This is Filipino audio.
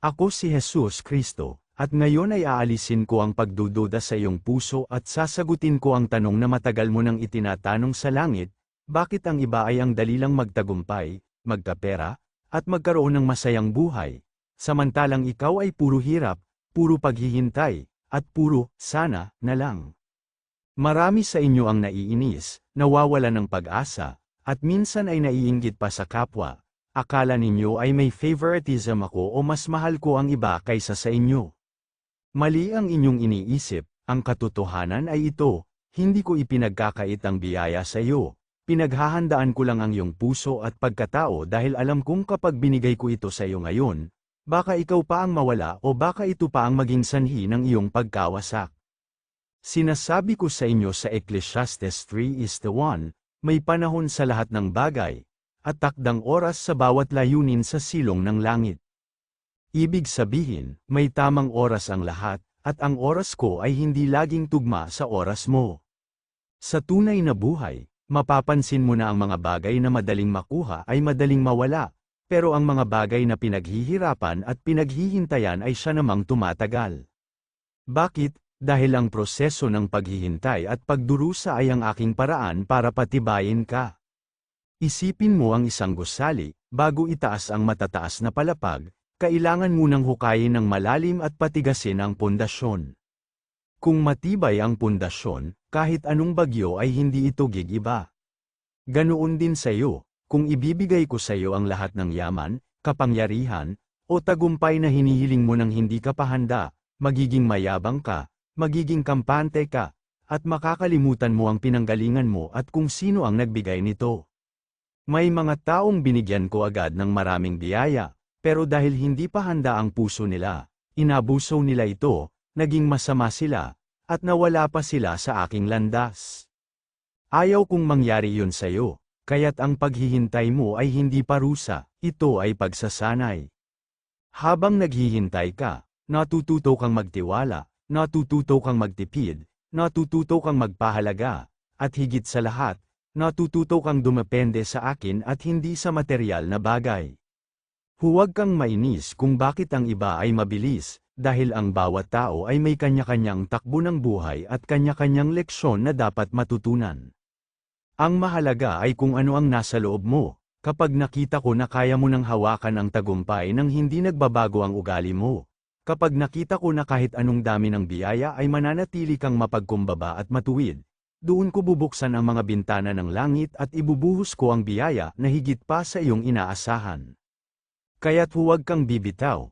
Ako si Jesus Kristo, at ngayon ay aalisin ko ang pagdududa sa iyong puso at sasagutin ko ang tanong na matagal mo nang itinatanong sa langit, bakit ang iba ay ang dali lang magtagumpay, magkapera, at magkaroon ng masayang buhay, samantalang ikaw ay puro hirap, puro paghihintay, at puro, sana, na lang. Marami sa inyo ang naiinis, nawawala ng pag-asa, at minsan ay naiinggit pa sa kapwa. Akala ninyo ay may favoritism ako o mas mahal ko ang iba kaysa sa inyo. Mali ang inyong iniisip, ang katotohanan ay ito, hindi ko ipinagkakait ang biyaya sa iyo. Pinaghahandaan ko lang ang iyong puso at pagkatao dahil alam kong kapag binigay ko ito sa iyo ngayon, baka ikaw pa ang mawala o baka ito pa ang maging sanhi ng iyong pagkawasak. Sinasabi ko sa inyo sa Ecclesiastes 3:1, may panahon sa lahat ng bagay, at takdang oras sa bawat layunin sa silong ng langit. Ibig sabihin, may tamang oras ang lahat, at ang oras ko ay hindi laging tugma sa oras mo. Sa tunay na buhay, mapapansin mo na ang mga bagay na madaling makuha ay madaling mawala, pero ang mga bagay na pinaghihirapan at pinaghihintayan ay siya namang tumatagal. Bakit? Dahil ang proseso ng paghihintay at pagdurusa ay ang aking paraan para patibayin ka. Isipin mo ang isang gusali, bago itaas ang matataas na palapag, kailangan munang hukayin ng malalim at patigasin ang pundasyon. Kung matibay ang pundasyon, kahit anong bagyo ay hindi ito gigiba. Ganoon din sa iyo, kung ibibigay ko sa iyo ang lahat ng yaman, kapangyarihan, o tagumpay na hinihiling mo nang hindi ka pa handa, magiging mayabang ka, magiging kampante ka, at makakalimutan mo ang pinanggalingan mo at kung sino ang nagbigay nito. May mga taong binigyan ko agad ng maraming biyaya, pero dahil hindi pa handa ang puso nila, inabuso nila ito, naging masama sila, at nawala pa sila sa aking landas. Ayaw kong mangyari yun sa iyo, kaya't ang paghihintay mo ay hindi parusa, ito ay pagsasanay. Habang naghihintay ka, natututo kang magtiwala, natututo kang magtipid, natututo kang magpahalaga, at higit sa lahat, natututo kang dumepende sa akin at hindi sa materyal na bagay. Huwag kang mainis kung bakit ang iba ay mabilis, dahil ang bawat tao ay may kanya-kanyang takbo ng buhay at kanya-kanyang leksyon na dapat matutunan. Ang mahalaga ay kung ano ang nasa loob mo. Kapag nakita ko na kaya mo nang hawakan ang tagumpay nang hindi nagbabago ang ugali mo. Kapag nakita ko na kahit anong dami ng biyaya ay mananatili kang mapagkumbaba at matuwid, doon ko bubuksan ang mga bintana ng langit at ibubuhos ko ang biyaya na higit pa sa iyong inaasahan. Kaya't huwag kang bibitaw,